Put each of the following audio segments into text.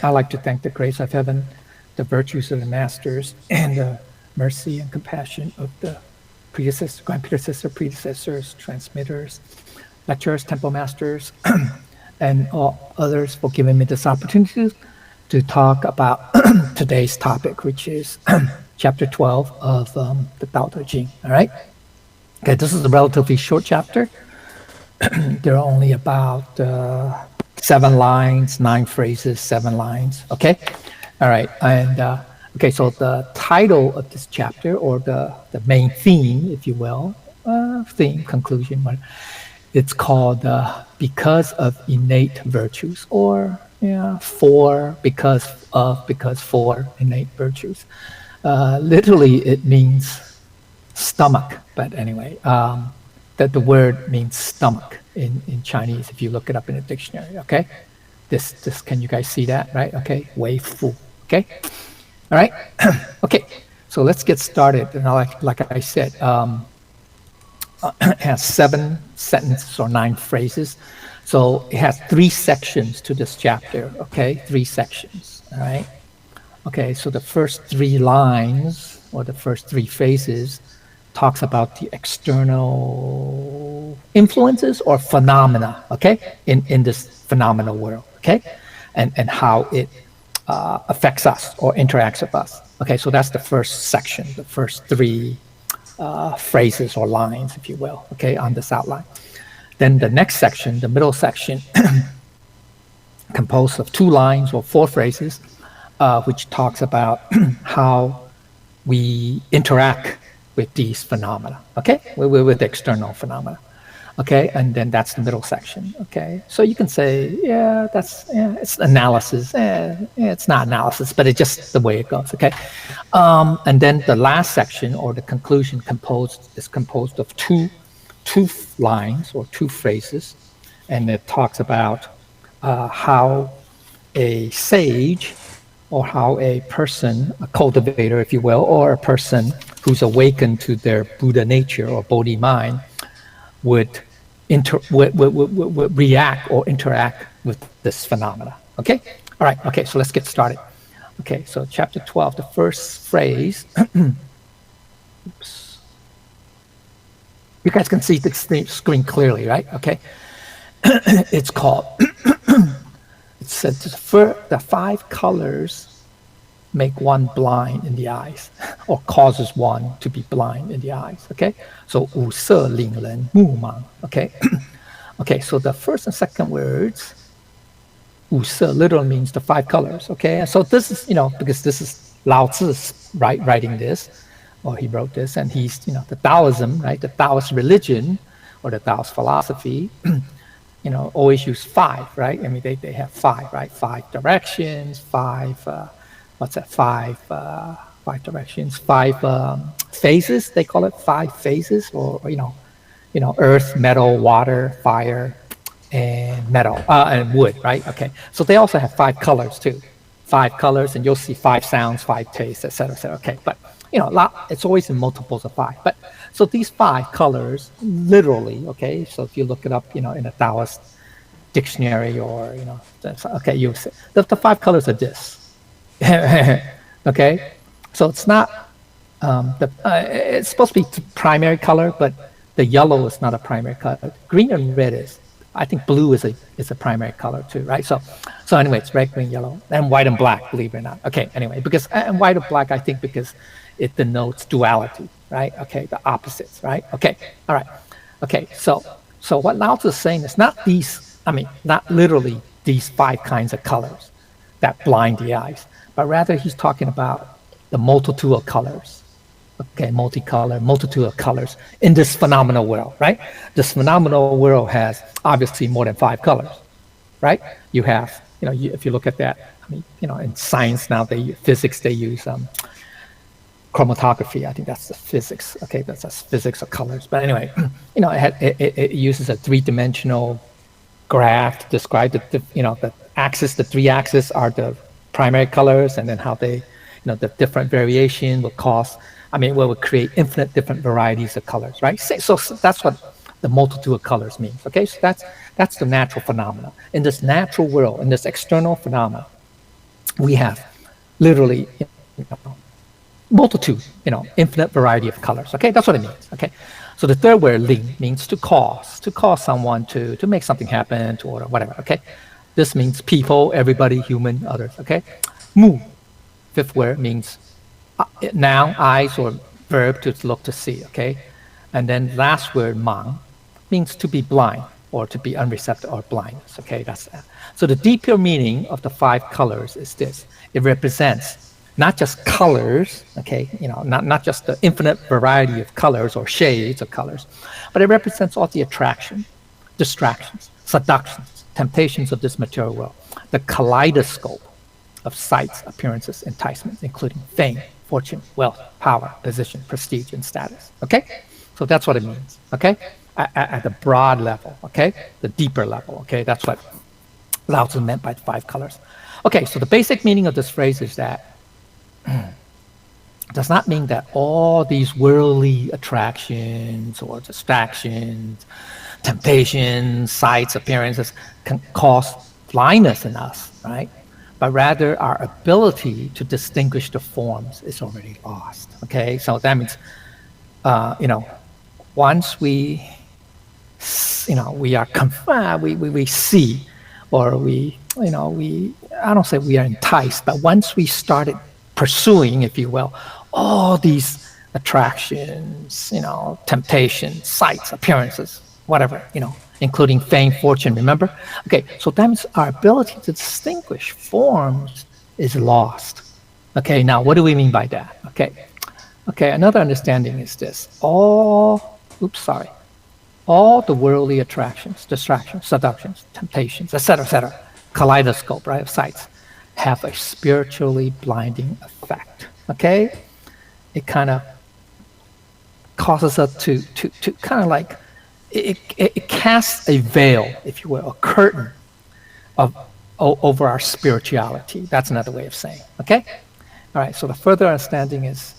I'd like to thank the grace of heaven, the virtues of the masters, and the mercy and compassion of the predecessors, transmitters, lecturers, temple masters, and all others for giving me this opportunity to talk about today's topic, which is chapter 12 of the Tao Te Ching. All right. Okay, this is a relatively short chapter. There are only about 7 lines, 9 phrases, 7 lines. Okay. All right. And okay, so the title of this chapter, or the main theme, if you will, conclusion, it's called Because of Innate Virtues, or because for innate virtues. Literally, it means stomach, but anyway, that the word means stomach in Chinese, if you look it up in a dictionary, okay? This can you guys see that, right? Okay, wei fu, okay? All right, okay, so let's get started. And like I said, it has 7 sentences or 9 phrases. So it has 3 sections to this chapter, okay? 3 sections, all right? Okay, so the first 3 lines, or the first 3 phases, talks about the external influences or phenomena, okay? In this phenomenal world, okay? And how it affects us or interacts with us. Okay, so that's the first section, the first 3 phrases or lines, if you will, okay, on this outline. Then the next section, the middle section, composed of 2 lines or 4 phrases, which talks about how we interact with these phenomena, okay, with external phenomena, okay, and then that's the middle section, okay. So you can say, it's analysis, it's not analysis, but it's just the way it goes, okay. And then the last section, or the conclusion, is composed of two lines or 2 phrases, and it talks about how a sage, or how a person, a cultivator, if you will, or a person who's awakened to their Buddha nature or Bodhi mind would react or interact with this phenomena. Okay? All right. Okay, so let's get started. Okay, so chapter 12, the first phrase. Oops. You guys can see the screen clearly, right? Okay. It's called, it said, the 5 colors make one blind in the eyes, or causes one to be blind in the eyes, okay? So, 五色令人目盲, okay? Okay, so the first and second words, 五色 literally means the 5 colors, okay? And so this is, because this is Lao Tzu writing this, or he wrote this, and he's, the Taoism, right? The Taoist religion, or the Taoist philosophy, always use 5, right? I mean, they have 5, right? 5 directions, 5, 5 directions, 5 phases, they call it 5 phases, or earth, metal, water, fire, and metal, and wood, right? Okay, so they also have 5 colors too. 5 colors, and you'll see 5 sounds, 5 tastes, etc., etc. Okay, but it's always in multiples of 5. But so these 5 colors, literally, okay. So if you look it up, in a Taoist dictionary, or okay, you'll see the 5 colors are this. Okay, so it's not it's supposed to be primary color, but the yellow is not a primary color. Green and red is. I think blue is a primary color too, right? So anyway, it's red, green, yellow, and white and black, believe it or not. Okay, anyway, because and white and black, I think because it denotes duality, right? Okay, the opposites, right? Okay, all right. Okay, so what Lao Tzu is saying is not literally these 5 kinds of colors that blind the eyes, but rather he's talking about the multitude of colors. Okay, multitude of colors in this phenomenal world, right? This phenomenal world has obviously more than 5 colors, right? You have, if you look at that, in science now, physics, they use chromatography. I think that's the physics. Okay, that's physics of colors. But anyway, it uses a 3-dimensional graph to describe the axis. The 3 axes are the primary colors, and then how they, the different variation will cause. Will create infinite different varieties of colors, right? So that's what the multitude of colors means. Okay, so that's the natural phenomena. In this natural world, in this external phenomena, we have literally multitude, infinite variety of colors. Okay, that's what it means. Okay, so the third word, ling, means to cause someone to make something happen, to order, whatever. Okay, this means people, everybody, human, others. Okay, mu, fifth word, means noun, eyes, or verb, to look, to see. Okay, and then last word, mang, means to be blind or to be unreceptive or blindness. Okay, that's that. So the deeper meaning of the 5 colors is this: it represents not just colors, okay, not just the infinite variety of colors or shades of colors, but it represents all the attraction, distractions, seductions, temptations of this material world, the kaleidoscope of sights, appearances, enticements, including fame, fortune, wealth, power, position, prestige, and status. Okay, so that's what it means. Okay, at the broad level. Okay, the deeper level. Okay, that's what Lao Tzu meant by the 5 colors. Okay, so the basic meaning of this phrase is that does not mean that all these worldly attractions or distractions, temptations, sights, appearances can cause blindness in us, right? But rather our ability to distinguish the forms is already lost. Okay, so that means, once we are confined, we see, or I don't say we are enticed, but once we started pursuing, if you will, all these attractions, temptations, sights, appearances, whatever, including fame, fortune, remember? Okay, so that means our ability to distinguish forms is lost. Okay, now what do we mean by that? Okay, another understanding is this: all the worldly attractions, distractions, seductions, temptations, etc., kaleidoscope, right, of sights, have a spiritually blinding effect. Okay, it kind of causes us to kind of like it casts a veil, if you will, a curtain over our spirituality. That's another way of saying. Okay, all right. So the further understanding is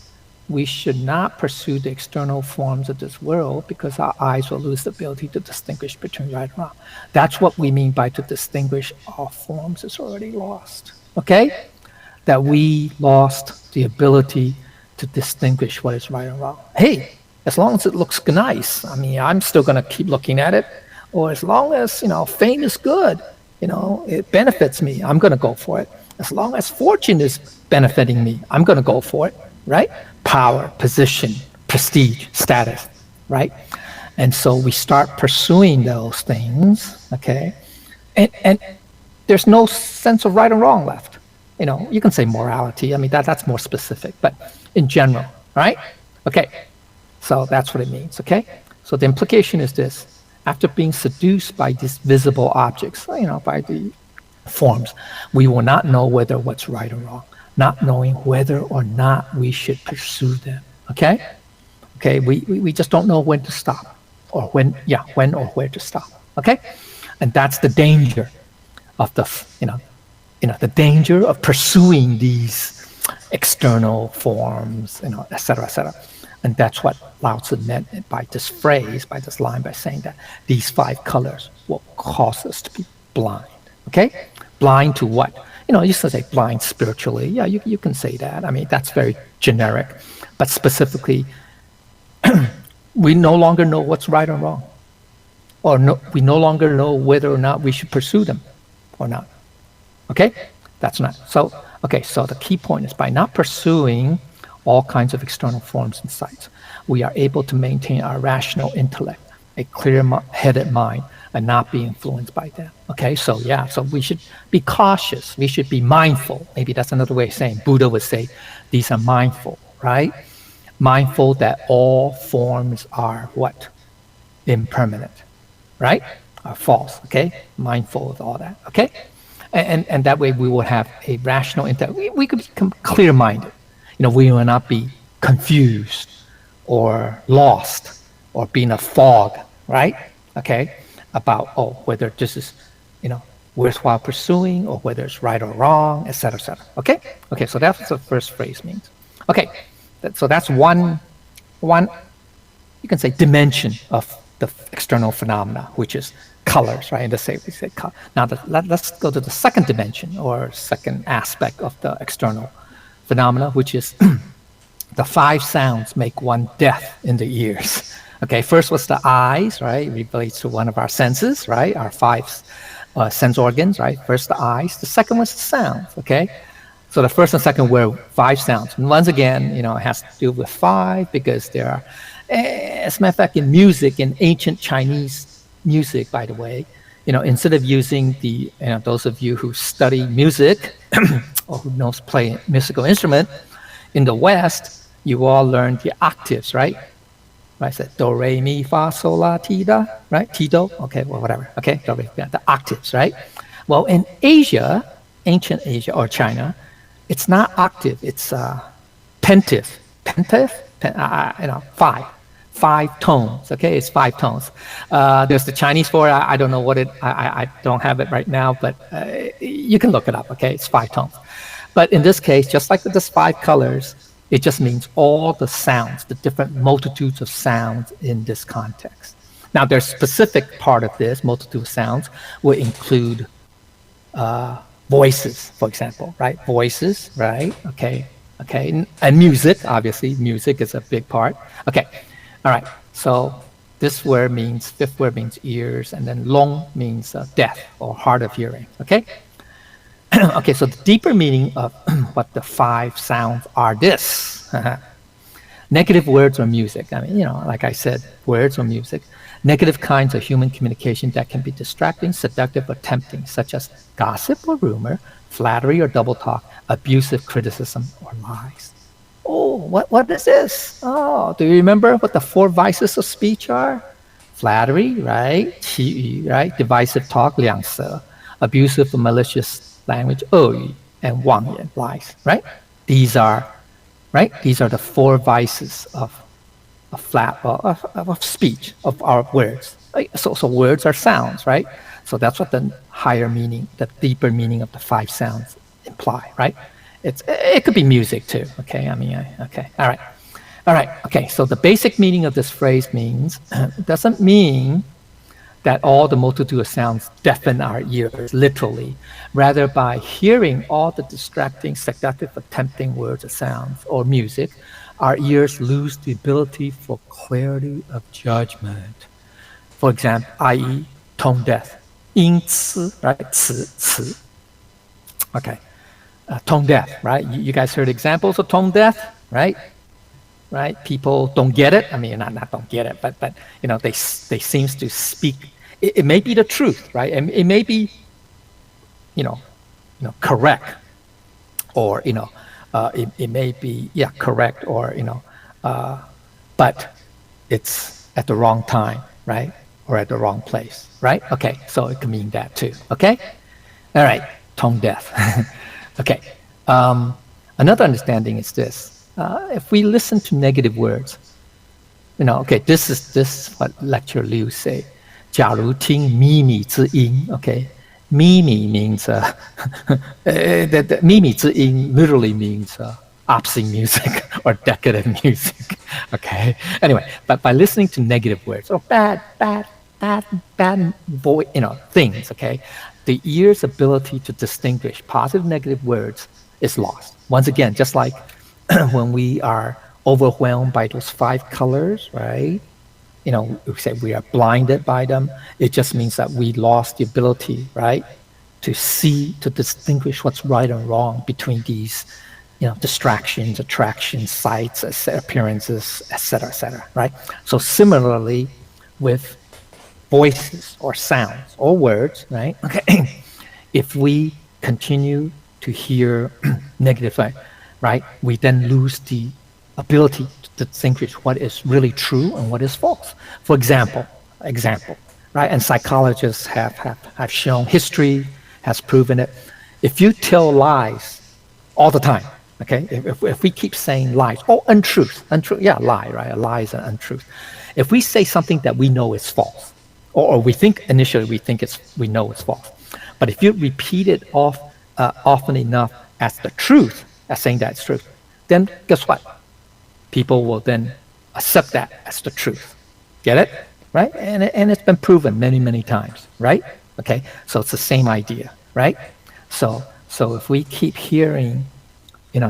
we should not pursue the external forms of this world because our eyes will lose the ability to distinguish between right and wrong. That's what we mean by to distinguish all forms is already lost. Okay? That we lost the ability to distinguish what is right and wrong. Hey, as long as it looks nice, I'm still going to keep looking at it. Or as long as, fame is good, it benefits me, I'm going to go for it. As long as fortune is benefiting me, I'm going to go for it, right? Power, position, prestige, status, right? And so we start pursuing those things, okay? And there's no sense of right and wrong left. You can say morality. That's more specific, but in general, right? Okay, so that's what it means, okay? So the implication is this: after being seduced by these visible objects, by the forms, we will not know whether what's right or wrong, not knowing whether or not we should pursue them, okay? Okay, we just don't know when to stop, or when or where to stop, okay? And that's the danger of the danger of pursuing these external forms, et cetera, and that's what Lao Tzu meant by this phrase, by this line, by saying that these 5 colors will cause us to be blind. Okay, blind to what? You used to say blind spiritually. Yeah, you can say that. That's very generic, but specifically, we no longer know what's right or wrong, or we no longer know whether or not we should pursue them or not. Okay, that's not so. Okay, so the key point is by not pursuing all kinds of external forms and sights, we are able to maintain our rational intellect, a clear-headed mind, and not be influenced by them. Okay, so we should be cautious. We should be mindful. Maybe that's another way of saying, Buddha would say, these are mindful, right? Mindful that all forms are what? Impermanent, right? Are false, okay? Mindful of all that, okay? And that way we will have a rational intellect. We could become clear-minded. We will not be confused or lost or be in a fog, right? Okay, about whether this is, worthwhile pursuing or whether it's right or wrong, etc., etc. Okay, okay. So that's what the first phrase means. Okay, so that's one you can say dimension of the external phenomena, which is colors, right? In the same, we say color. Now, let's go to the second dimension or second aspect of the external phenomena, which is the 5 sounds make one deaf in the ears. Okay, first was the eyes, right? It relates to one of our senses, right? Our 5 sense organs, right? First the eyes. The second was the sounds, okay? So the first and second were 5 sounds. And once again, it has to do with 5 because there are, as a matter of fact, in music, in ancient Chinese music, by the way, instead of using the, those of you who study music or who knows play musical instrument, in the West, you all learn the octaves, right? Right, so do, re, mi, fa, sol, la, ti, da, right? Ti, do, okay, well, whatever, okay? The octaves, right? Well, in Asia, ancient Asia or China, it's not octave, it's pentatonic. 5 tones, okay? It's 5 tones. There's the Chinese for it. I don't know what I don't have it right now, but you can look it up, okay? It's 5 tones. But in this case, just like with this 5 colors, it just means all the sounds, the different multitudes of sounds in this context. Now, there's specific part of this multitude of sounds will include voices, for example, right? Voices, right? Okay. And music, obviously, music is a big part. Okay. All right. So this word means, 5th word means ears, and then long means deaf or hard of hearing. Okay. Okay, so the deeper meaning of what the 5 sounds are this. Negative words or music. I mean, like I said, words or music. Negative kinds of human communication that can be distracting, seductive, or tempting, such as gossip or rumor, flattery or double talk, abusive criticism, or lies. Oh, what is this? Oh, do you remember what the 4 vices of speech are? Flattery, right? 欺语, right? Divisive talk, 两舌. Abusive or malicious language, 恶语, and 妄言, lies, right? These are the 4 vices of speech, of our words. So words are sounds, right? So that's what the higher meaning, the deeper meaning of the 5 sounds imply, right? It could be music too, okay? Okay, all right, okay. So the basic meaning of this phrase means, doesn't mean that all the multitude of sounds deafen our ears, literally. Rather, by hearing all the distracting, seductive, or tempting words or sounds or music, our ears lose the ability for clarity of judgment. For example, i.e., tone deaf. 音痴, right? 词. Okay. Tone deaf, right? You guys heard examples of tone deaf, right? Right? People don't get it. I mean, not don't get it, but they seem to speak. It may be the truth, right? And it may be, correct, or it may be correct, or but it's at the wrong time, right? Or at the wrong place, right? Okay, so it can mean that too. Okay, all right, tone deaf. Okay, another understanding is this: if we listen to negative words, okay, this is what Lecturer Liu say. 假如听靡靡之音, okay, 靡靡 means the 靡靡之音 literally means obscene music or decadent music. Okay. Anyway, but by listening to negative words or bad things, okay, the ear's ability to distinguish positive and negative words is lost. Once again, just like when we are overwhelmed by those 5 colors, right? We say we are blinded by them. It just means that we lost the ability, right, to distinguish what's right and wrong between these, distractions, attractions, sights, appearances, etc., right? So similarly with voices or sounds or words, right? Okay, if we continue to hear negative, right, we then lose the ability to distinguish what is really true and what is false. For example, right? And psychologists have shown, history has proven it. If you tell lies all the time, okay, if we keep saying lies, untruth, lie, right? A lie is an untruth. If we say something that we know is false, or we think initially we know it's false, but if you repeat it often enough as the truth, as saying that it's truth, then guess what? People will then accept that as the truth. Get it? right? And it's been proven many, many times, right? Okay, so it's the same idea, right? So if we keep hearing,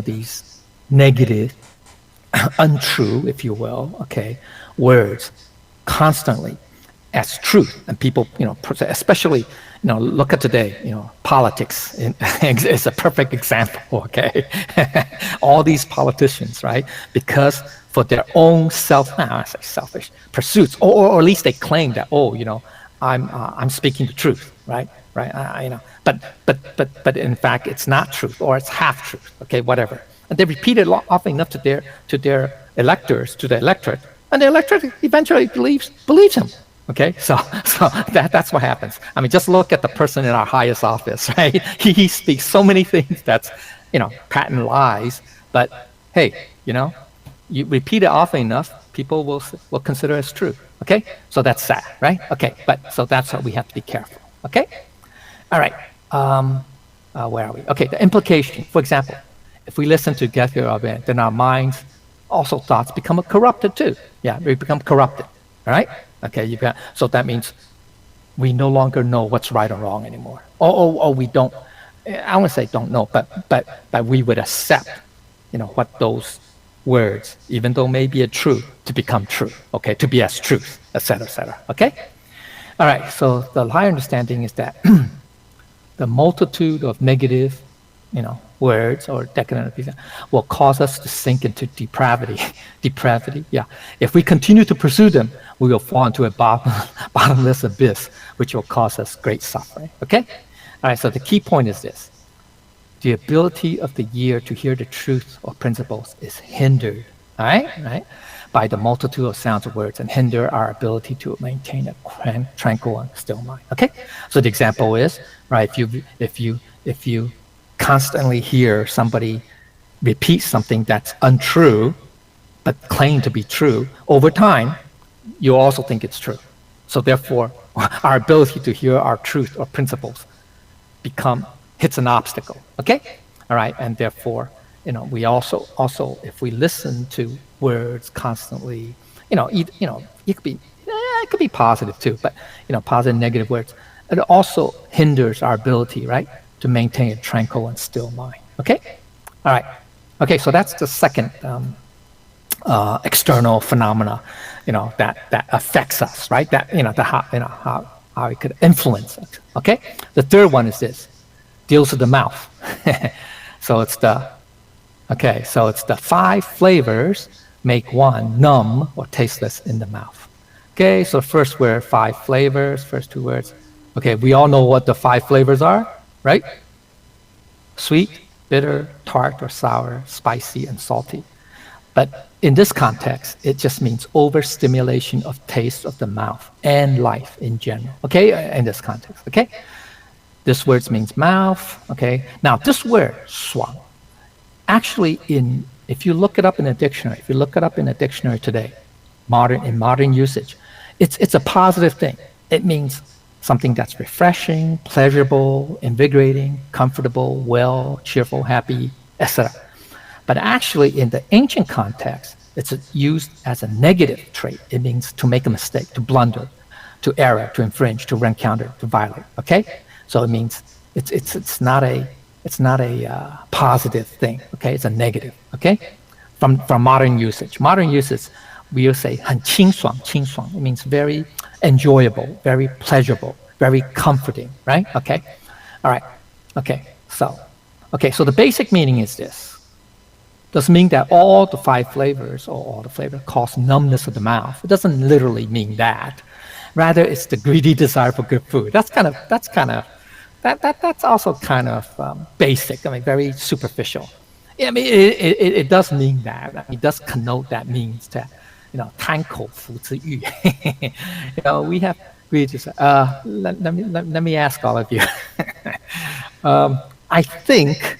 these negative, untrue, if you will, okay, words constantly as truth, and people, especially, look at today, politics is a perfect example, okay? All these politicians, right? Because for their own selfish pursuits, or at least they claim that, I'm speaking the truth, right? Right? But in fact, it's not truth, or it's half truth, okay? Whatever. And they repeat it often enough to their electors, to the electorate, and the electorate eventually believes him. Okay, so that's what happens. I mean, just look at the person in our highest office, right? He speaks so many things that's, patent lies. But hey, you repeat it often enough, people will consider it as true. Okay, so that's sad, right? Okay, but so that's what we have to be careful. Okay, all right. Where are we? Okay, the implication. For example, if we listen to Gethier Abed, then our minds, also thoughts, become corrupted too. Yeah, we become corrupted. All right. Okay, so that means we no longer know what's right or wrong anymore. Or we don't, I wouldn't say don't know, but we would accept, what those words, even though maybe a truth, to become true, okay, to be as truth, etc., okay? All right, so the higher understanding is that the multitude of negative, words or decadent will cause us to sink into depravity. Yeah. If we continue to pursue them, we will fall into a bottomless abyss, which will cause us great suffering. Okay? All right, so the key point is this. The ability of the ear to hear the truth or principles is hindered, all right? By the multitude of sounds of words, and hinder our ability to maintain a tranquil and still mind. Okay? So the example is, right, if you constantly hear somebody repeat something that's untrue, but claim to be true, over time, you also think it's true. So therefore, our ability to hear our truth or principles hits an obstacle, okay? All right, and therefore, we also, if we listen to words constantly, it could be positive too, but, positive, negative words, it also hinders our ability, right, to maintain a tranquil and still mind. Okay? All right. Okay, so that's the second external phenomena, that affects us, right? That how it could influence us. Okay? The third one is this, deals with the mouth. So it's the 5 flavors make one numb or tasteless in the mouth. Okay, so first word, 5 flavors, first 2 words. Okay, we all know what the 5 flavors are, right? Sweet, bitter, tart or sour, spicy, and salty. But in this context, it just means overstimulation of taste of the mouth and life in general, okay? In this context, okay? This word means mouth, okay? Now, this word, shuang, actually if you look it up in a dictionary, today, in modern usage, it's a positive thing. It means something that's refreshing, pleasurable, invigorating, comfortable, well, cheerful, happy, etc. But actually, in the ancient context, it's used as a negative trait. It means to make a mistake, to blunder, to err, to infringe, to run counter, to violate. Okay, so it means it's not a positive thing. Okay, it's a negative. Okay, from modern usage. Modern usage, we will say 很清爽, 清爽. It means very enjoyable, very pleasurable, very comforting, right? Okay, all right. Okay, so the basic meaning is this. Doesn't mean that all the 5 flavors or all the flavors cause numbness of the mouth. It doesn't literally mean that. Rather, it's the greedy desire for good food. That's also kind of basic. I mean, very superficial. I mean, it does mean that. I mean, it does connote that means that, 贪口福之欲. We have greedy desire. Let me ask all of you. I think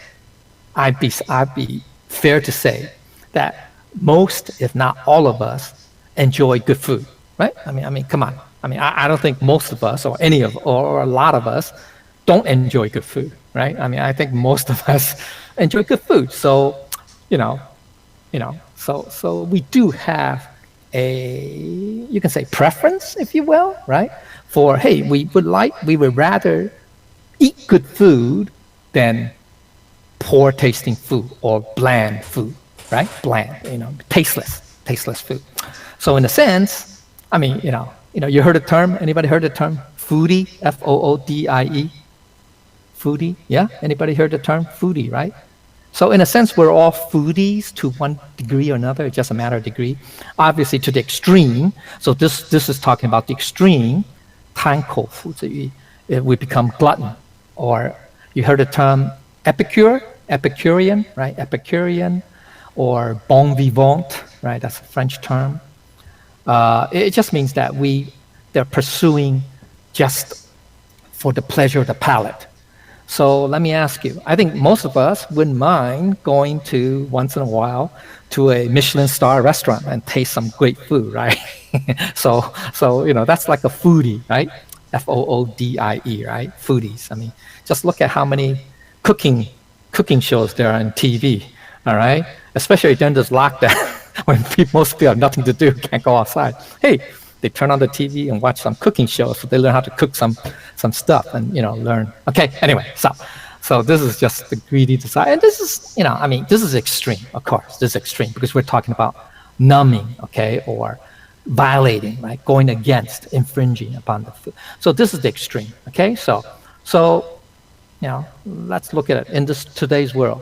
I'd be fair to say that most, if not all of us, enjoy good food, right? I mean, come on. I mean, I don't think most of us, or a lot of us, don't enjoy good food, right? I mean, I think most of us enjoy good food. So, so we do have you can say preference, if you will, right? For, hey, we would rather eat good food than poor tasting food or bland food, right? Bland, tasteless food. So in a sense, I mean, you heard the term, anybody heard the term foodie, Foodie? Foodie, yeah? Anybody heard the term foodie, right? So in a sense, we're all foodies to one degree or another. It's just a matter of degree. Obviously, to the extreme. So this is talking about the extreme. 贪口腹之欲, we become glutton. Or you heard the term Epicurean, right? Epicurean, or bon vivant, right? That's a French term. It just means that they're pursuing just for the pleasure of the palate. So let me ask you, I think most of us wouldn't mind going to, once in a while, to a Michelin star restaurant and taste some great food, right? So that's like a foodie, right? Foodie, right? Foodies. I mean, just look at how many cooking shows there are on TV, all right? Especially during this lockdown, when most people have nothing to do, can't go outside. Hey, they turn on the TV and watch some cooking shows, so they learn how to cook some stuff and learn. Okay, anyway, so this is just the greedy desire, and this is this is extreme, of course. This is extreme because we're talking about numbing, okay, or violating, right, going against, infringing upon the food. So this is the extreme, okay. So let's look at it in today's world.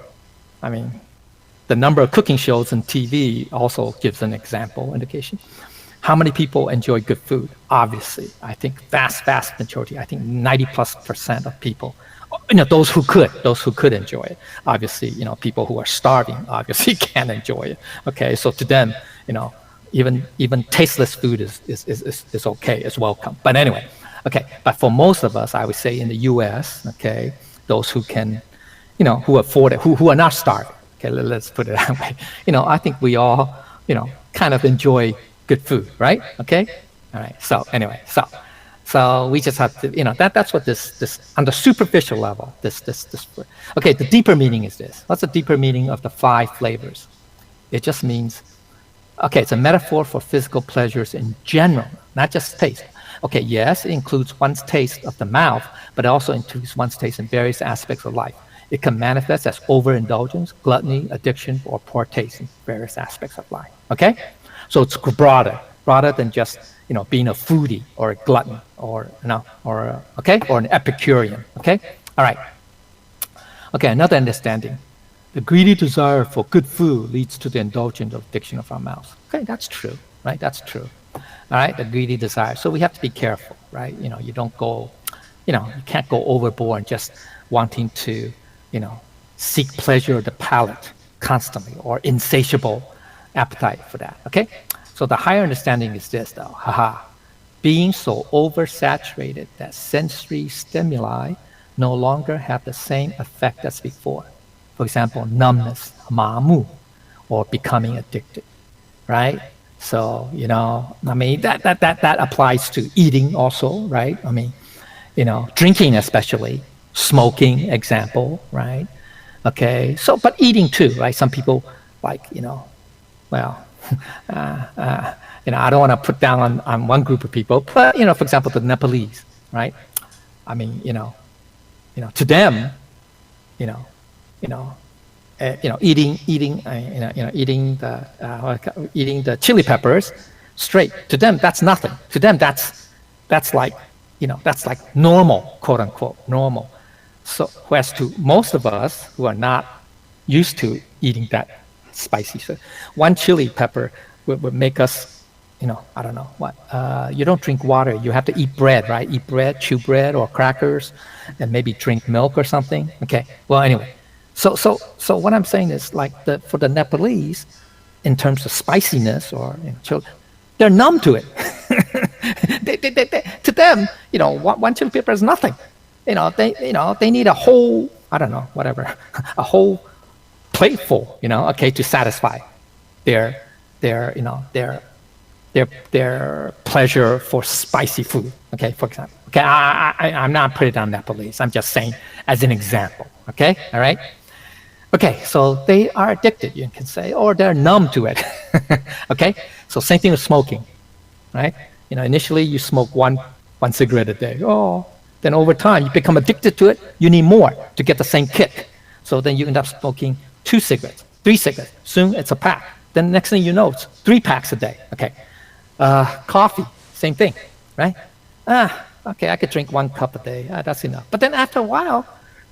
I mean, the number of cooking shows on TV also gives an example, indication. How many people enjoy good food? Obviously, I think vast majority. I think 90+% of people, those who could enjoy it. Obviously, people who are starving obviously can't enjoy it. Okay, so to them, even tasteless food is okay, is welcome. But anyway, okay. But for most of us, I would say in the U.S., okay, those who can, who afford it, who are not starving. Okay, let's put it that way. I think we all, kind of enjoy good food, right? Okay, all right. So anyway, so we just have to, that's what this on the superficial level. This. Okay, the deeper meaning is this. What's the deeper meaning of the 5 flavors? It just means, okay, it's a metaphor for physical pleasures in general, not just taste. Okay, yes, it includes one's taste of the mouth, but it also includes one's taste in various aspects of life. It can manifest as overindulgence, gluttony, addiction, or poor taste in various aspects of life. Okay? So it's broader than just being a foodie or a glutton or an Epicurean. Okay, all right. Okay, another understanding: the greedy desire for good food leads to the indulgence of addiction of our mouths. Okay, that's true, right? That's true. All right, the greedy desire. So we have to be careful, right? You don't go, you can't go overboard just wanting to, seek pleasure of the palate constantly or insatiable appetite for that, okay? So the higher understanding is this, though, being so oversaturated that sensory stimuli no longer have the same effect as before. For example, numbness, 麻木, or becoming addicted, right? So, that applies to eating also, right? Drinking especially, smoking, example, right? Okay, so, but eating too, right? Some people I don't want to put down on one group of people, but, for example, the Nepalese, right? To them, eating the chili peppers straight, to them that's nothing. To them that's like normal, quote unquote, normal. So whereas to most of us who are not used to eating that spicy, so one chili pepper would make us, I don't know what. You don't drink water. You have to eat bread, right? Eat bread, chew bread or crackers, and maybe drink milk or something. Okay. Well, anyway. So what I'm saying is for the Nepalese, in terms of spiciness or they're numb to it. To them, one chili pepper is nothing. They need a whole, I don't know, whatever, a whole plateful, to satisfy their pleasure for spicy food. Okay, for example. Okay, I'm not putting down Nepalese. I'm just saying as an example. Okay, all right. Okay, so they are addicted, you can say, or they're numb to it. Okay, so same thing with smoking, right? Initially you smoke one cigarette a day. Oh, then over time you become addicted to it. You need more to get the same kick. So then you end up smoking 2 cigarettes, 3 cigarettes. Soon it's a pack. Then the next thing you know, it's 3 packs a day. Okay, coffee, same thing, right? Okay, I could drink 1 cup a day. That's enough. But then after a while,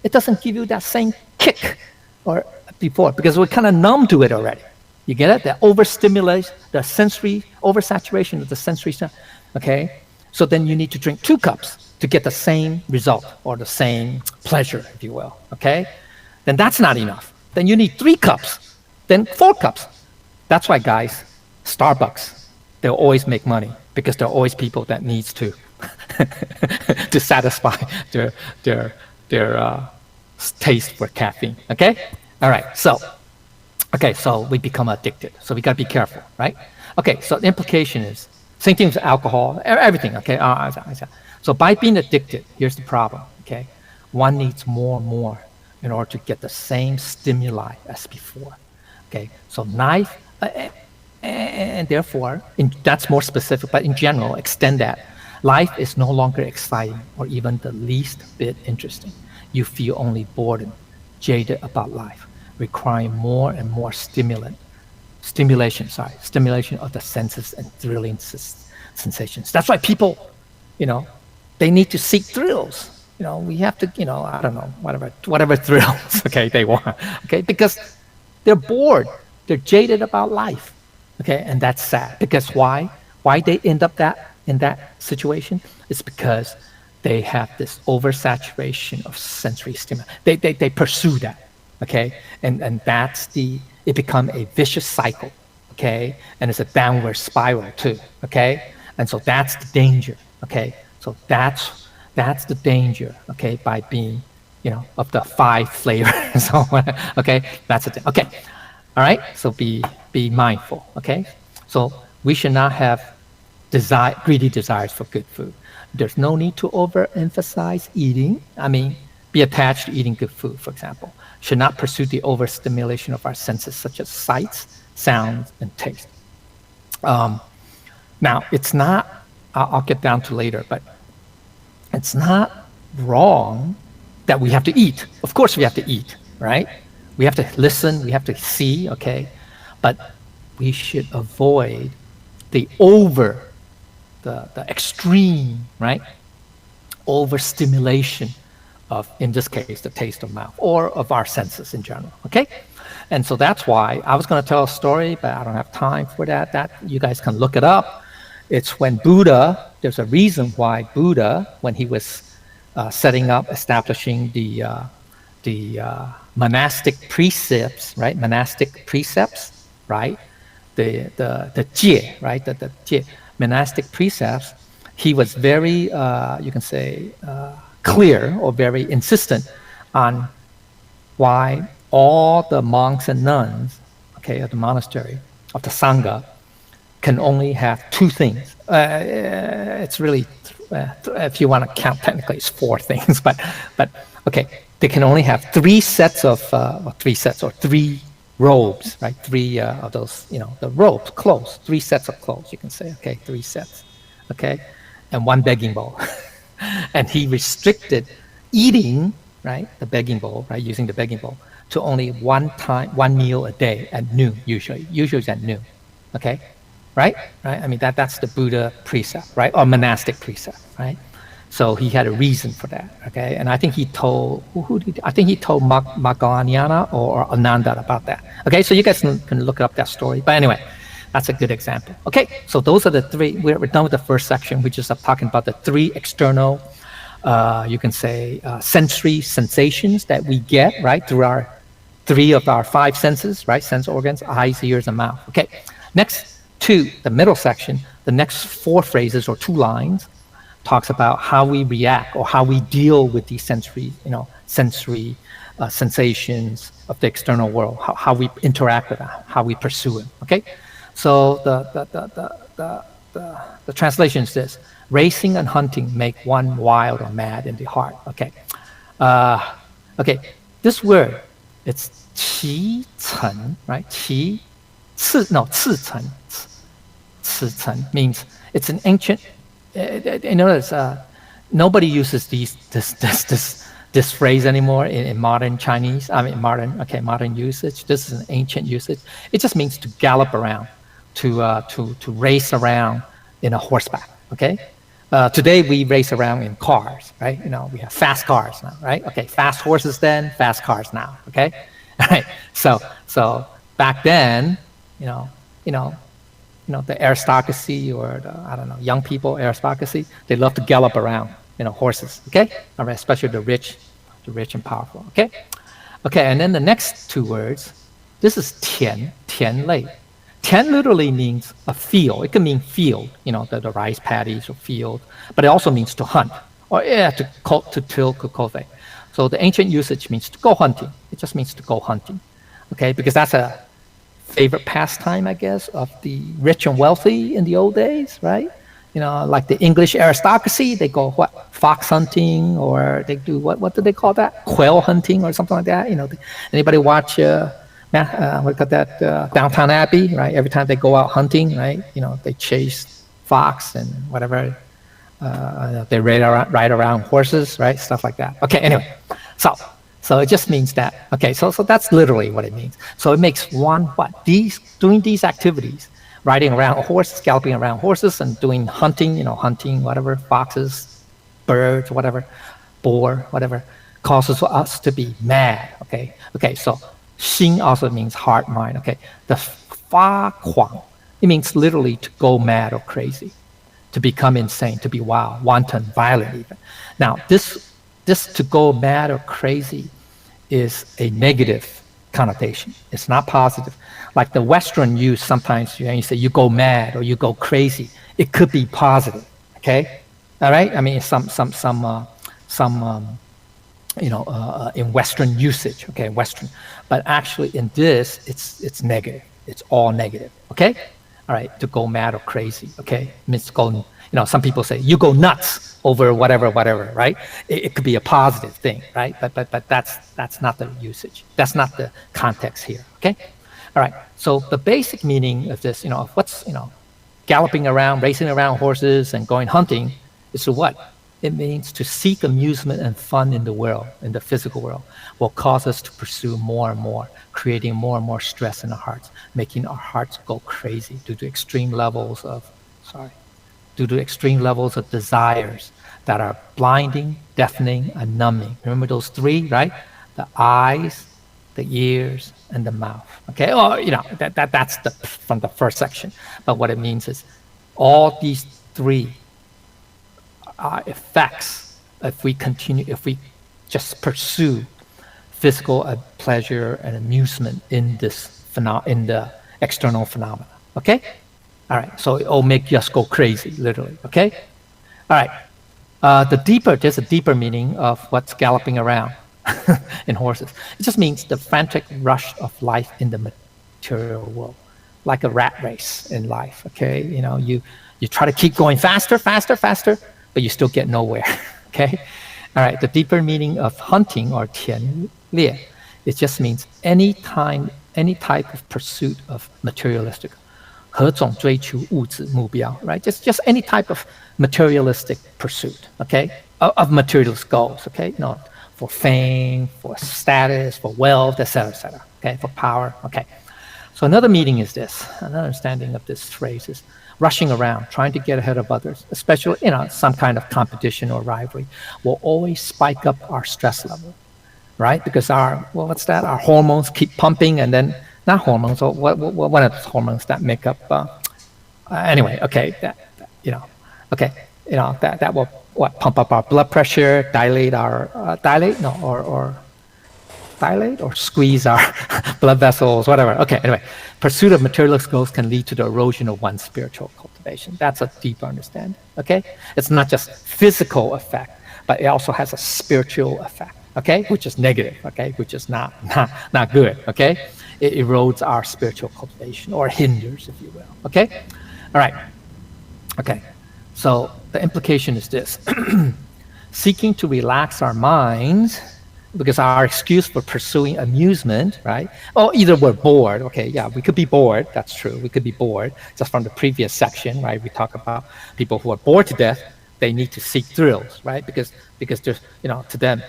it doesn't give you that same kick or before because we're kind of numb to it already. You get it? The overstimulation, the sensory oversaturation of the sensory stuff. Okay, so then you need to drink 2 cups to get the same result or the same pleasure, if you will. Okay, then that's not enough. Then you need 3 cups, then 4 cups. That's why, guys, Starbucks, they'll always make money because there are always people that needs to to satisfy their taste for caffeine. Okay, all right. So we become addicted. So we got to be careful, right? Okay, so the implication is same thing with alcohol, everything. Okay, so by being addicted, here's the problem. Okay, one needs more and more in order to get the same stimuli as before. Okay, so knife, and therefore, that's more specific, but in general, extend that. Life is no longer exciting or even the least bit interesting. You feel only boredom, jaded about life, requiring more and more stimulation of the senses and thrilling sensations. That's why people, they need to seek thrills. We have to, I don't know, whatever thrills, okay, they want, okay, because they're bored, they're jaded about life, okay, and that's sad. Because why? Why they end up in that situation? It's because they have this oversaturation of sensory stimuli. They pursue that, okay, and it becomes a vicious cycle, okay, and it's a downward spiral too, okay, and so that's the danger, okay, so that's the danger, okay, by being, of the 5 flavors, okay, that's the thing, okay, all right, so be mindful, okay, so we should not have greedy desires for good food. There's no need to overemphasize eating. Be attached to eating good food, for example. Should not pursue the overstimulation of our senses, such as sights, sounds, and taste. Now, it's not, I'll get down to later, but it's not wrong that we have to eat. Of course we have to eat, right? We have to listen, we have to see, okay? But we should avoid the extreme, right? Overstimulation of, in this case, the taste of mouth or of our senses in general, okay? And so that's why I was going to tell a story, but I don't have time for that. That you guys can look it up. It's when Buddha, there's a reason why Buddha, when he was establishing the monastic precepts, right? Monastic precepts, right? The jie, right? The jie, monastic precepts. He was very, you can say, clear or very insistent on why all the monks and nuns, okay, of the monastery, of the Sangha, can only have 2 things. It's really, if you want to count technically, it's 4 things, but okay, they can only have 3 sets of, 3 robes, right? 3 of those, the robes, clothes, 3 sets of clothes, you can say, okay, 3 sets, okay, and 1 begging bowl. And he restricted eating, right, the begging bowl, right, using the begging bowl, to only 1 meal a day at noon, usually it's at noon, okay, right? That's the Buddha precept, right, or monastic precept, right? So he had a reason for that, okay? And I think he told, Moggallana or Ananda about that, okay? So you guys can look up that story. But anyway, that's a good example. Okay, so those are the 3, we're done with the first section. We just are talking about the 3 external, you can say, sensory sensations that we get, right, through our 3 of our 5 senses, right, sense organs, eyes, ears, and mouth. Okay, next to the middle section, the next 4 phrases or 2 lines talks about how we react or how we deal with these sensory sensations of the external world, how we interact with them, how we pursue it. Okay, so the translation is this: racing and hunting make one wild or mad in the heart. Okay, okay, this word, it's qi chen, right? Qi Ci means it's an ancient. Notice nobody uses this phrase anymore in modern Chinese. I mean modern usage. This is an ancient usage. It just means to gallop around, to race around in a horseback. Okay. Today we race around in cars, right? We have fast cars now, right? Okay, fast horses then, fast cars now. Okay, all right. So back then, the aristocracy or young people aristocracy, they love to gallop around, horses. Okay, all right, especially the rich and powerful. Okay, and then the next two words, this is tian lei. Tian literally means a field. It can mean field, the rice paddies or field, but it also means to hunt or to till, to cultivate. So the ancient usage means to go hunting. It just means to go hunting, okay? Because that's a favorite pastime, I guess, of the rich and wealthy in the old days, right? Like the English aristocracy, they go fox hunting, or they do what do they call that? Quail hunting or something like that. Anybody watch? What got that Downton Abbey, right? Every time they go out hunting, right? They chase fox and whatever. They ride around horses, right? Stuff like that. Okay, anyway, so it just means that. Okay, so that's literally what it means. So it makes doing these activities, riding around horses, galloping around horses, and doing hunting, hunting whatever, foxes, birds, whatever, boar, whatever, causes us to be mad. Okay, so. Xing also means heart, mind. Okay, the fa kuang, it means literally to go mad or crazy, to become insane, to be wild, wanton, violent even. Now, this to go mad or crazy is a negative connotation. It's not positive. Like the Western use sometimes, you say you go mad or you go crazy. It could be positive. Okay, all right. I mean, in Western usage, okay, Western, but actually in this, it's negative. It's all negative, okay? All right, to go mad or crazy, okay? Means go, some people say you go nuts over whatever, right? It could be a positive thing, right? But that's not the usage. That's not the context here, okay? All right, so the basic meaning of this, what's, galloping around, racing around horses and going hunting is to what? It means to seek amusement and fun in the world, in the physical world, will cause us to pursue more and more, creating more and more stress in our hearts, making our hearts go crazy due to extreme levels of desires that are blinding, deafening, and numbing. Remember those three, right? The eyes, the ears, and the mouth. Okay, that's from the first section. But what it means is all these three effects if we just pursue physical pleasure and amusement in the external phenomena. Okay, all right. So it all make us go crazy, literally. Okay, all right. There's a deeper meaning of what's galloping around in horses. It just means the frantic rush of life in the material world, like a rat race in life. Okay, you try to keep going faster, but you still get nowhere, okay? All right, the deeper meaning of hunting or tian lie, it just means any type of pursuit of materialistic, 何种追求物质目标, right? Just any type of materialistic pursuit, okay? Of materialist goals, okay? For fame, for status, for wealth, etc., okay? For power, okay? So another meaning is this, another understanding of this phrase is rushing around, trying to get ahead of others, especially some kind of competition or rivalry, will always spike up our stress level, right? Because our hormones keep pumping, and then not hormones, or what are those hormones that make up? Anyway, okay, that will pump up our blood pressure, dilate or squeeze our blood vessels, whatever. Okay, anyway, pursuit of materialist goals can lead to the erosion of one's spiritual cultivation. That's a deeper understanding, okay? It's not just physical effect, but it also has a spiritual effect, okay? Which is negative, okay? Which is not good, okay? It erodes our spiritual cultivation, or hinders, if you will, okay? All right, okay. So the implication is this. Seeking to relax our minds because our excuse for pursuing amusement, right? Oh, either we're bored. Okay, yeah, we could be bored. That's true. We could be bored. Just from the previous section, right? We talk about people who are bored to death. They need to seek thrills, right? Because there's, to them,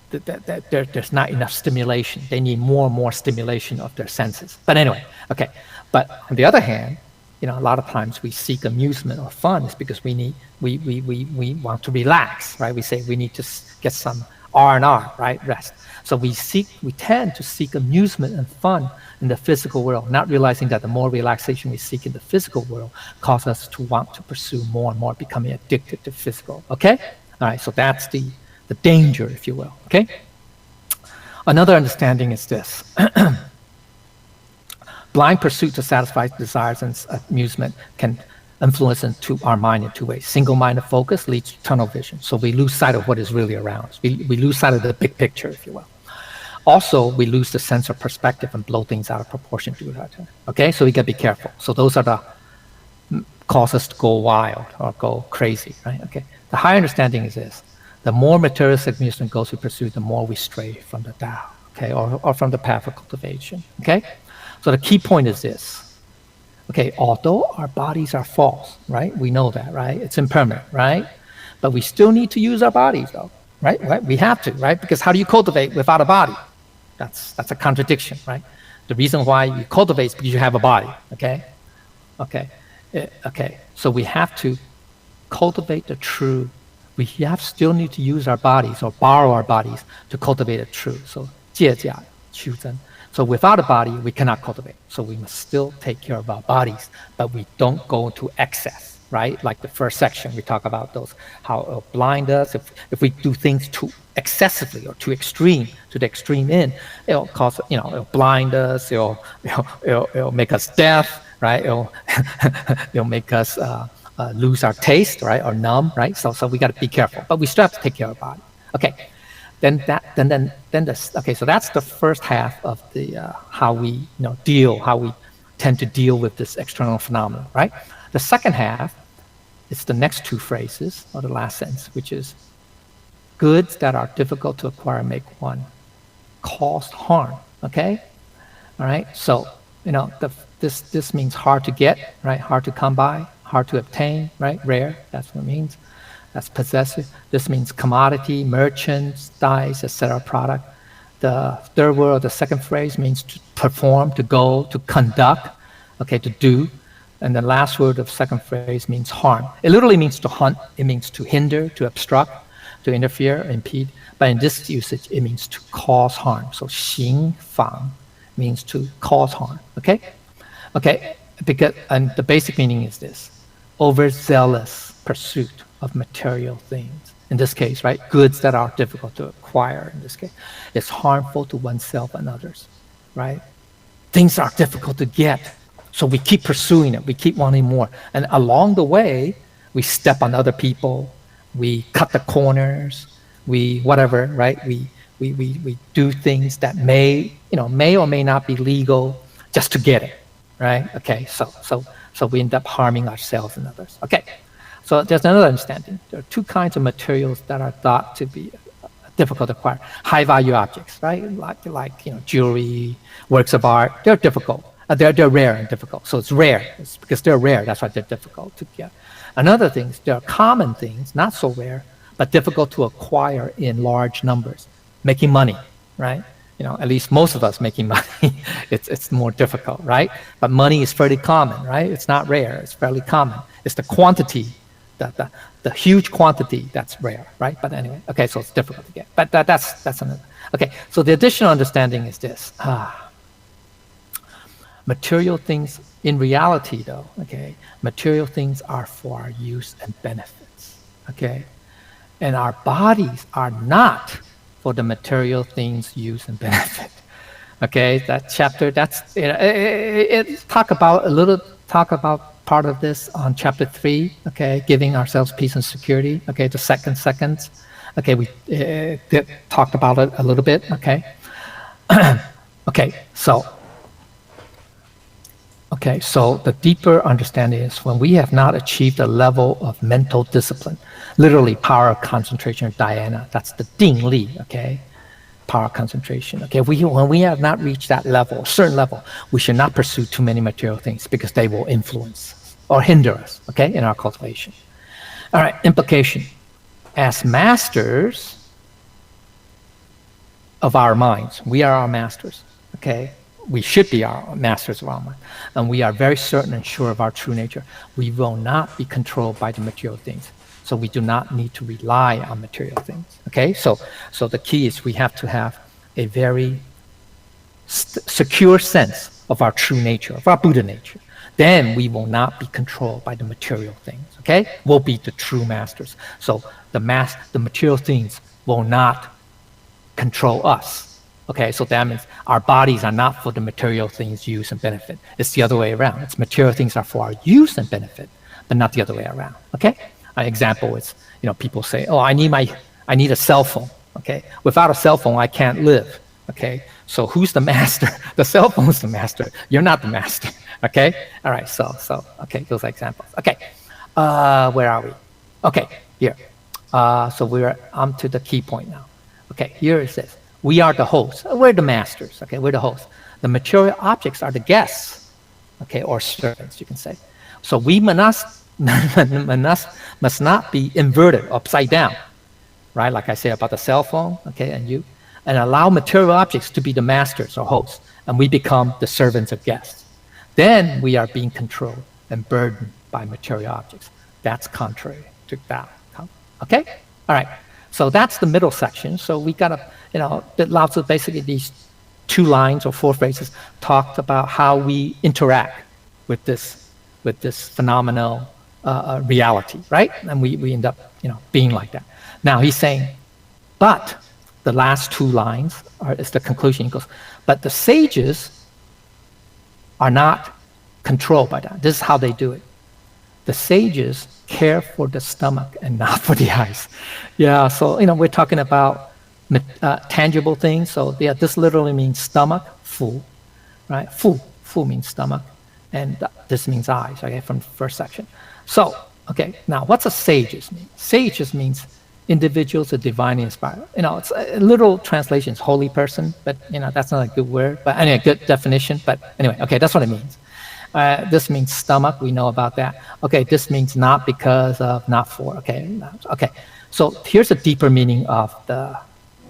there's not enough stimulation. They need more and more stimulation of their senses. But anyway, okay. But on the other hand, a lot of times we seek amusement or fun is because we want to relax, right? We say we need to get some R&R, right? Rest. So we tend to seek amusement and fun in the physical world, not realizing that the more relaxation we seek in the physical world causes us to want to pursue more and more, becoming addicted to physical, okay? All right, so that's the danger, if you will, okay? Another understanding is this. Blind pursuit to satisfy desires and amusement can influence into our mind in two ways. Single-minded focus leads to tunnel vision. So we lose sight of what is really around us. We lose sight of the big picture, if you will. Also, we lose the sense of perspective and blow things out of proportion to that. Okay, so we got to be careful. So those are the cause us to go wild or go crazy, right? Okay. The higher understanding is this. The more materialistic amusement goals we pursue, the more we stray from the Tao, okay, or from the path of cultivation, okay? So the key point is this. Okay, although our bodies are false, right? We know that, right? It's impermanent, right? But we still need to use our bodies, though, right? We have to, right? Because how do you cultivate without a body? That's a contradiction, right? The reason why you cultivate is because you have a body, okay? Okay, so we have to cultivate the true. We still need to use our bodies or borrow our bodies to cultivate the true. So 借假修真. So without a body, we cannot cultivate. So we must still take care of our bodies, but we don't go to excess, right? Like the first section, we talk about those, how it'll blind us. If we do things too excessively or too extreme, to the extreme end, it'll cause, it'll blind us, it'll make us deaf, right? It'll make us lose our taste, right? Or numb, right? So we got to be careful, but we still have to take care of our body. Okay. So that's the first half of the how we how we tend to deal with this external phenomenon, right? The second half is the next two phrases or the last sentence, which is goods that are difficult to acquire make one cause harm. Okay, all right. So this means hard to get, right? Hard to come by, hard to obtain, right? Rare. That's what it means. That's possessive. This means commodity, merchants, dyes, etc. product. The third word or the second phrase means to perform, to go, to conduct, okay, to do. And the last word of second phrase means harm. It literally means to hunt. It means to hinder, to obstruct, to interfere, impede. But in this usage, it means to cause harm. So 刑防 means to cause harm, okay? Okay, and the basic meaning is this. Overzealous pursuit of material things. In this case, right, goods that are difficult to acquire, in this case, it's harmful to oneself and others, right? Things are difficult to get, so we keep pursuing it, we keep wanting more. And along the way, we step on other people, we cut the corners, we whatever, right? We do things that may or may not be legal just to get it, right? Okay, so we end up harming ourselves and others. Okay. So there's another understanding. There are two kinds of materials that are thought to be difficult to acquire. High-value objects, right? Like jewelry, works of art. They're difficult. They're rare and difficult. So it's rare. It's because they're rare. That's why they're difficult to get. Another thing is there are common things, not so rare, but difficult to acquire in large numbers. Making money, right? At least most of us making money, it's more difficult, right? But money is fairly common, right? It's not rare. It's fairly common. It's the quantity. The huge quantity that's rare, right? But anyway, okay, so it's difficult to get. But that's another. Okay, so the additional understanding is this. Material things, in reality though, okay, material things are for our use and benefits, okay? And our bodies are not for the material things use and benefit. Okay, that chapter, talk about part of this on chapter 3, okay, giving ourselves peace and security, okay, the seconds, okay, we talked about it a little bit, okay. So the deeper understanding is when we have not achieved a level of mental discipline, literally power of concentration or dhyana, that's the 定力, okay, power concentration. Okay, when we have not reached that level, a certain level, we should not pursue too many material things because they will influence or hinder us, okay, in our cultivation. All right, implication. As masters of our minds, we are our masters, okay? We should be our masters of our mind. And we are very certain and sure of our true nature. We will not be controlled by the material things. So we do not need to rely on material things, okay? So the key is we have to have a very secure sense of our true nature, of our Buddha nature. Then we will not be controlled by the material things, okay? We'll be the true masters. So the material things will not control us, okay? So that means our bodies are not for the material things' use and benefit. It's the other way around. It's material things are for our use and benefit, but not the other way around, okay? An example is, people say, oh, I need a cell phone, okay? Without a cell phone, I can't live, okay? So who's the master? The cell phone's the master. You're not the master, okay? All right, so okay, those are examples. Okay, where are we? Okay, here. So we're on to the key point now. Okay, here it says, we are the hosts. We're the masters, okay? We're the hosts. The material objects are the guests, okay, or servants, you can say. So we must not be inverted, upside down, right? Like I say about the cell phone, okay, and allow material objects to be the masters or hosts, and we become the servants of guests. Then we are being controlled and burdened by material objects. That's contrary to Tao. Okay? All right. So that's the middle section. So we got Lao Tzu, basically these 2 lines or 4 phrases talked about how we interact with this phenomenal reality, right? And we end up, being like that. Now he's saying, but the last 2 lines is the conclusion. He goes, but the sages are not controlled by that. This is how they do it. The sages care for the stomach and not for the eyes. Yeah, so, we're talking about tangible things. So yeah, this literally means stomach, fu, right? Fu means stomach, and this means eyes, okay, from the first section. So, okay, now what's a sages mean? Sages means individuals are divinely inspired. It's a literal translation is holy person, but that's not a good word. But anyway, good definition. But anyway, okay, that's what it means. This means stomach. We know about that. Okay, this means not because of, not for. Okay, okay. So here's a deeper meaning of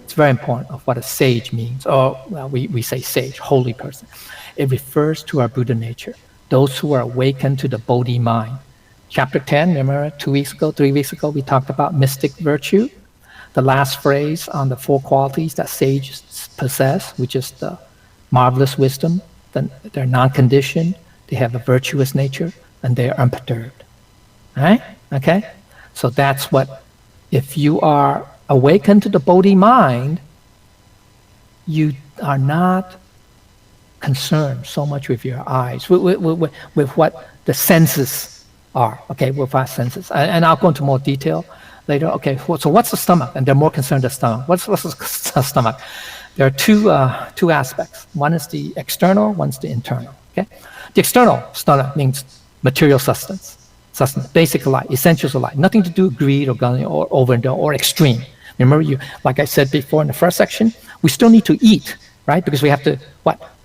it's very important of what a sage means. Or we say sage, holy person. It refers to our Buddha nature, those who are awakened to the Bodhi mind. Chapter 10, remember 3 weeks ago, we talked about mystic virtue. The last phrase on the 4 qualities that sages possess, which is the marvelous wisdom, they're non-conditioned, they have a virtuous nature, and they are unperturbed. All right? Okay? So that's what, if you are awakened to the Bodhi mind, you are not concerned so much with your eyes, with what the senses are, okay, with our senses. And I'll go into more detail later. Okay, so what's the stomach? And they're more concerned with the stomach. What's the stomach? There are two aspects. One is the external, one's the internal, okay? The external stomach means material sustenance, basic life, essentials of life. Nothing to do with greed or gunning or overindulgence or extreme. Remember, like I said before in the first section, we still need to eat, right? Because we have to,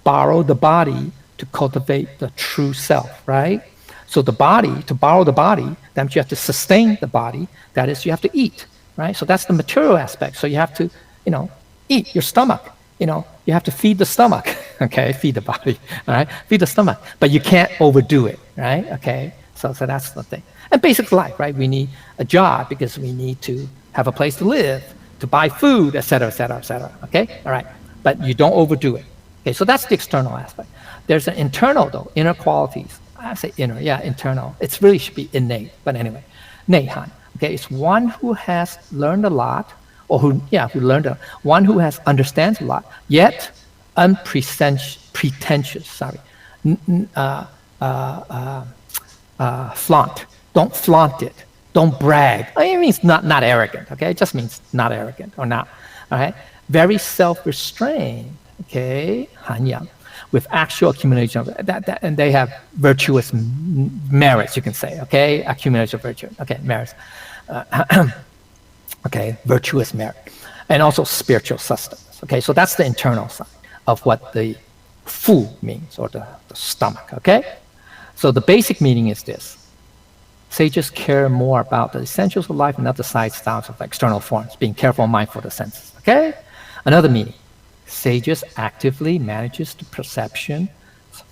borrow the body to cultivate the true self, right? So to borrow the body, that means you have to sustain the body. That is, you have to eat, right? So that's the material aspect. So you have to, eat your stomach. You have to feed the stomach, okay? Feed the body, all right? Feed the stomach, but you can't overdo it, right? Okay, so that's the thing. And basic life, right? We need a job because we need to have a place to live, to buy food, et cetera, okay? All right, but you don't overdo it. Okay, so that's the external aspect. There's an internal, though, inner qualities. I say inner, yeah, internal. It really should be innate, but anyway. Neihan, okay, it's one who has learned a lot, or who one who understands a lot, yet unpretentious, flaunt. Don't flaunt it. Don't brag. It means not arrogant, okay? It just means not arrogant or not, all right? Very self-restrained, okay? Hanyang. With actual accumulation of that, and they have virtuous merits, you can say, okay? Accumulation of virtue, okay, merits. Okay, virtuous merit. And also spiritual sustenance, Okay, so that's the internal side of what the fu means, or the stomach. Okay, so the basic meaning is this: sages care more about the essentials of life and not the side styles of external forms, being careful and mindful of the senses. Okay, another meaning: sages actively manages the perception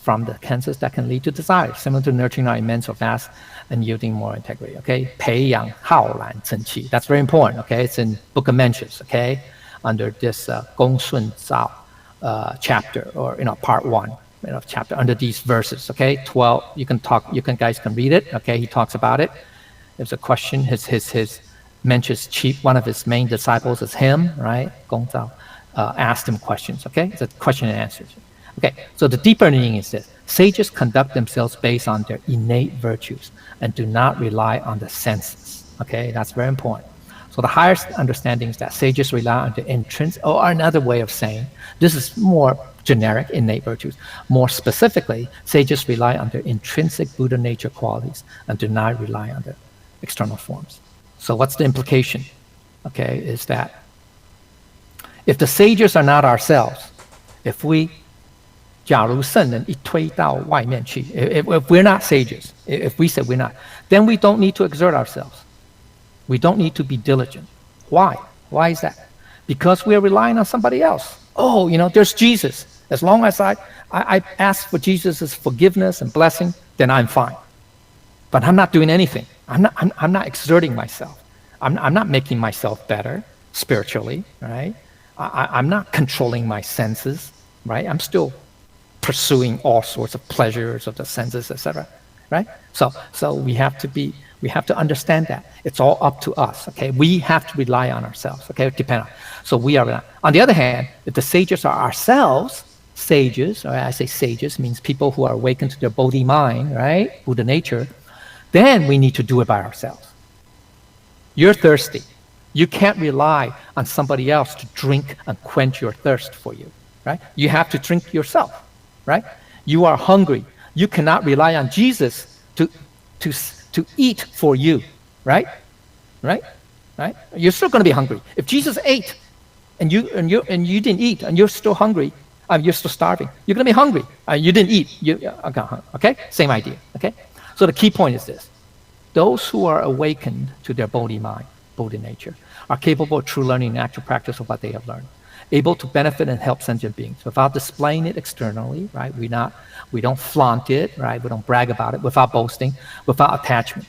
from the senses that can lead to desire, similar to nurturing our immense or vast and yielding moral integrity. Okay, 培养浩然正气. That's very important. Okay, it's in Book of Mentions. Okay, under this 公顺造 chapter, or part 1 chapter, under these verses. Okay, 12. You guys can read it. Okay, he talks about it. There's a question. His Mencius chief, one of his main disciples is him, right? Gong Zhao asked him questions. Okay, it's a question and answers. Okay, so the deeper meaning is this: sages conduct themselves based on their innate virtues and do not rely on the senses. Okay, that's very important. So the highest understanding is that sages rely on the intrinsic, or another way of saying, this is more generic, innate virtues. More specifically, sages rely on their intrinsic Buddha nature qualities and do not rely on the external forms. So what's the implication? Okay, is that if the sages are not ourselves, if we 假如圣人一推到外面去, if we're not sages, if we said we're not, then we don't need to exert ourselves. We don't need to be diligent. Why? Why is that? Because we are relying on somebody else. Oh, there's Jesus. As long as I ask for Jesus' forgiveness and blessing, then I'm fine. But I'm not doing anything. I'm not exerting myself. I'm not making myself better spiritually, right? I'm not controlling my senses, right? I'm still pursuing all sorts of pleasures of the senses, etc. Right? So we have to understand that it's all up to us. Okay, we have to rely on ourselves. Okay, depend on. So we are. On the other hand, if the sages are ourselves, sages, or I say sages means people who are awakened to their Bodhi mind, right, Buddha nature, then we need to do it by ourselves. You're thirsty. You can't rely on somebody else to drink and quench your thirst for you, right? You have to drink yourself, right? You are hungry. You cannot rely on Jesus to eat for you, right? Right? You're still going to be hungry. If Jesus ate and you didn't eat and you're still hungry, you're still starving, you're going to be hungry. You didn't eat. Okay? Same idea. Okay? So the key point is this: those who are awakened to their Bodhi mind, Bodhi nature, are capable of true learning and actual practice of what they have learned, able to benefit and help sentient beings without displaying it externally, right? We don't flaunt it, right? We don't brag about it, without boasting, without attachment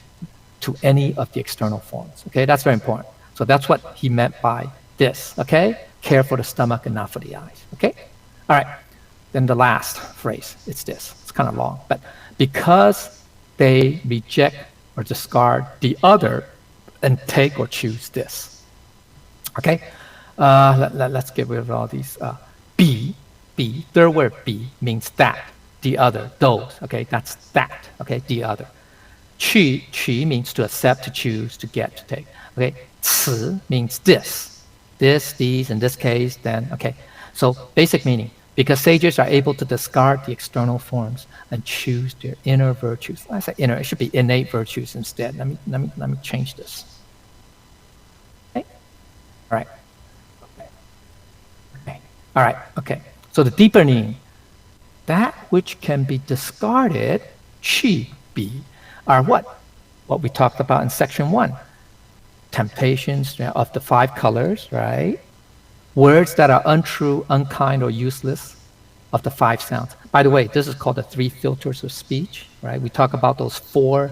to any of the external forms. Okay, that's very important. So that's what he meant by this. Okay, care for the stomach and not for the eyes. Okay, all right. Then the last phrase, it's this. It's kind of long, but because they reject or discard the other and take or choose this. Okay. Let's get rid of all these. B, third word B means that, the other, those. Okay, that's that. Okay, the other. Qi means to accept, to choose, to get, to take. Okay, 此 means this, these, in this case, then. Okay, so basic meaning: because sages are able to discard the external forms and choose their inner virtues. I say inner; it should be innate virtues instead. Let me change this. Okay, all right. All right, okay. So the deeper meaning: that which can be discarded, qi bi, are what? What we talked about in section 1. Temptations of the 5 colors, right? Words that are untrue, unkind, or useless of the 5 sounds. By the way, this is called the 3 filters of speech, right? We talk about those four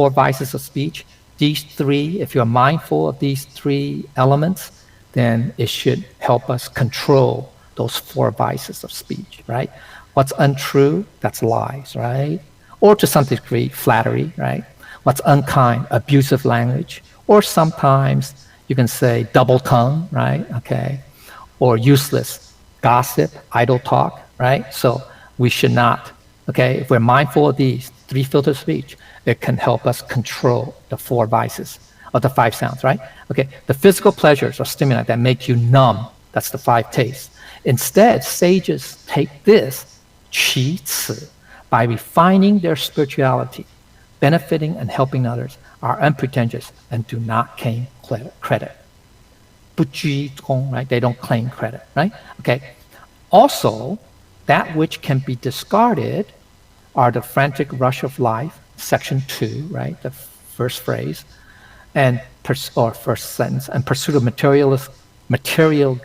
vices of speech. These 3, if you're mindful of these 3 elements, then it should help us control those 4 vices of speech, right? What's untrue, that's lies, right? Or to some degree, flattery, right? What's unkind, abusive language, or sometimes you can say double tongue, right? Okay. Or useless, gossip, idle talk, right? So we should not, okay? If we're mindful of these 3 filters of speech, it can help us control the 4 vices of the 5 sounds, right? Okay, the physical pleasures or stimuli that make you numb, that's the 5 tastes. Instead, sages take this, qi ci, by refining their spirituality, benefiting and helping others, are unpretentious and do not claim credit. 不居功, right? They don't claim credit, right? Okay. Also, that which can be discarded are the frantic rush of life, section 2, right? The first phrase, or first sentence, and pursuit of material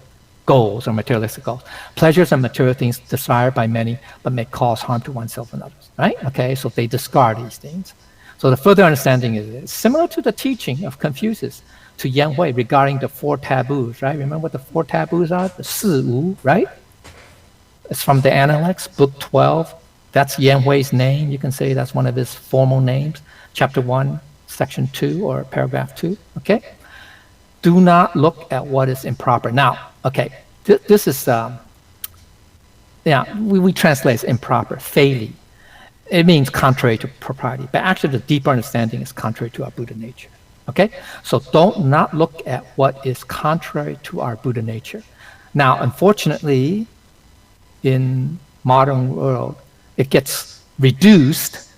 goals or materialistic goals. Pleasures and material things desired by many, but may cause harm to oneself and others, right? Okay, so they discard these things. So the further understanding is similar to the teaching of Confucius to Yan Hui regarding the 4 taboos, right? Remember what the 4 taboos are? The 四无, right? It's from the Analects, book 12. That's Yan Hui's name. You can say that's one of his formal names. Chapter 1, section 2, or paragraph 2, okay? Do not look at what is improper. Now, okay, this is, we translate as improper, feili. It means contrary to propriety, but actually the deeper understanding is contrary to our Buddha nature, okay? So don't not look at what is contrary to our Buddha nature. Now, unfortunately, in modern world, it gets reduced,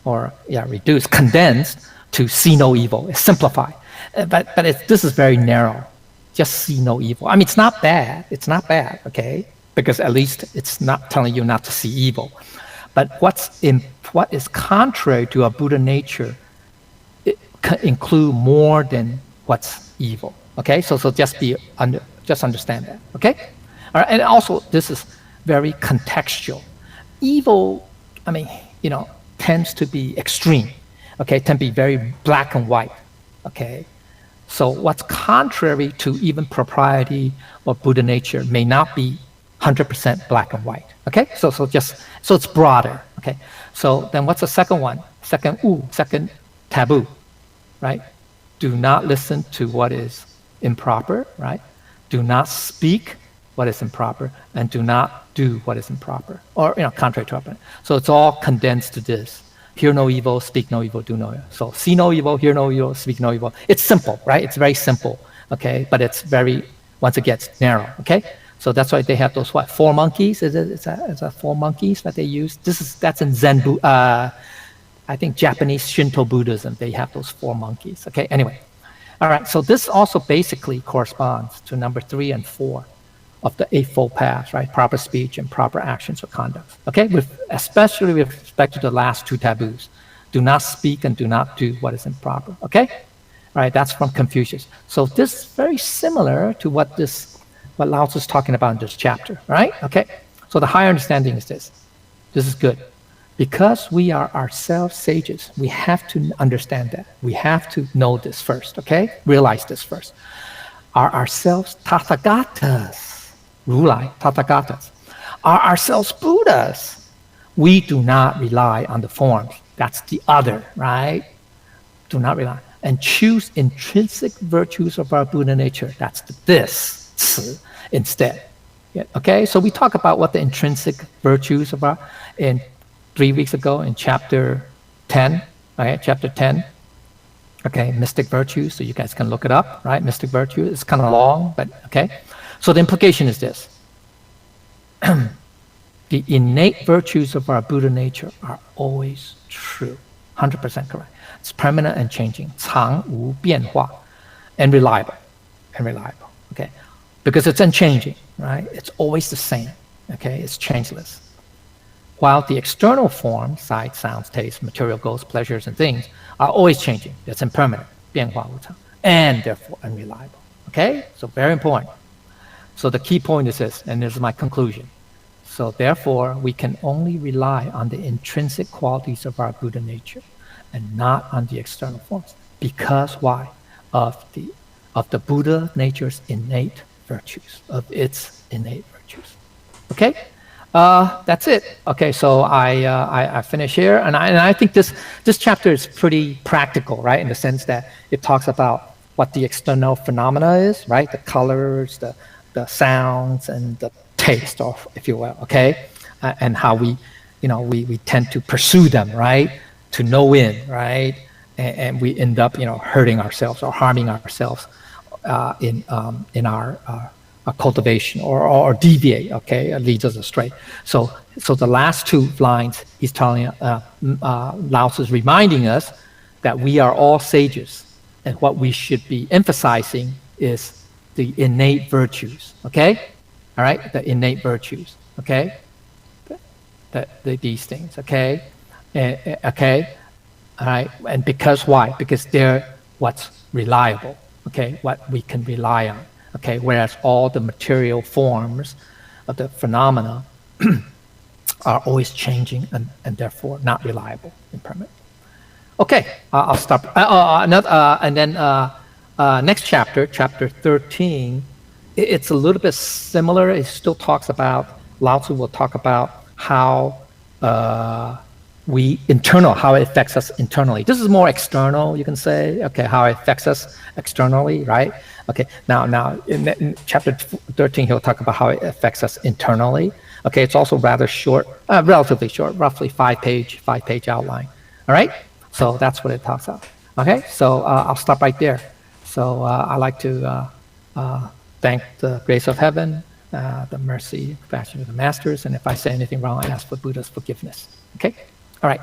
condensed to see no evil. It's simplified. But this is very narrow. Just see no evil. I mean, it's not bad. It's not bad, okay? Because at least it's not telling you not to see evil. But what is contrary to our Buddha nature include more than what's evil, okay? So just understand that, okay? All right, and also this is very contextual. Evil, I mean, tends to be extreme, okay? Tend to be very black and white, okay? So what's contrary to even propriety or Buddha nature may not be 100% black and white, okay? So it's broader, okay? So then what's the second one? Second taboo, right? Do not listen to what is improper, right? Do not speak what is improper, and do not do what is improper, or contrary to our. So it's all condensed to this. Hear no evil, speak no evil, do no evil. So see no evil, hear no evil, speak no evil. It's simple, right? It's very simple, okay? But it's very, once it gets narrow, okay? So that's why they have those 4 monkeys. It's 4 monkeys that they use. That's in Zen, I think Japanese Shinto Buddhism. They have those 4 monkeys. Okay. Anyway, all right. So this also basically corresponds to number 3 and 4 of the Eightfold Paths, right? Proper speech and proper actions or conduct. Okay. Especially with respect to the last 2 taboos, do not speak and do not do what is improper. Okay. All right. That's from Confucius. So this is very similar to what Lao Tzu is talking about in this chapter, right? Okay, so the higher understanding is this. This is good. Because we are ourselves sages, we have to understand that. We have to know this first, okay? Realize this first. Are ourselves Tathagatas, Rulai, Tathagatas. Are ourselves Buddhas. We do not rely on the forms. That's the other, right? Do not rely. And choose intrinsic virtues of our Buddha nature. That's this. Instead. Yeah, okay, so we talk about what the intrinsic virtues are in 3 weeks ago in chapter 10, right? Chapter 10. Okay, mystic virtues, so you guys can look it up, right? Mystic virtue is kind of long, but okay. So the implication is this. The innate virtues of our Buddha nature are always true, 100% correct. It's permanent and changing, 常无变化, and reliable, okay? Because it's unchanging, right? It's always the same, okay? It's changeless. While the external form, sight, sounds, taste, material goals, pleasures, and things, are always changing. It's impermanent, 变化无常, and therefore unreliable, okay? So very important. So the key point is this, and this is my conclusion. So therefore, we can only rely on the intrinsic qualities of our Buddha nature and not on the external forms. Because why? Of the Buddha nature's innate virtues, of its innate virtues. Okay, that's it. Okay, so I finish here, and I think this chapter is pretty practical, right? In the sense that it talks about what the external phenomena is, right? The colors, the sounds, and the taste, or if you will. Okay, and how we tend to pursue them, right? To no end, right? And we end up hurting ourselves or harming ourselves in our cultivation or deviate, okay, it leads us astray. So the last 2 lines, he's telling, Lao Tzu is reminding us that we are all sages, and what we should be emphasizing is the innate virtues, okay? All right, the innate virtues, okay? These things, okay? Okay, all right, and because why? Because they're what's reliable, okay? What we can rely on, okay? Whereas all the material forms of the phenomena are always changing and therefore not reliable and permanent. Okay, I'll stop. And then next chapter, chapter 13, it's a little bit similar. It still talks about, Lao Tzu will talk about how how it affects us internally. This is more external, you can say, okay, how it affects us externally, right? Okay, now in chapter 13, he'll talk about how it affects us internally. Okay, it's also rather short, relatively short, roughly five-page outline, all right? So that's what it talks about. Okay, so I'll stop right there. So I'd like to thank the grace of heaven, the mercy, compassion of the masters, and if I say anything wrong, I ask for Buddha's forgiveness. Okay, all right.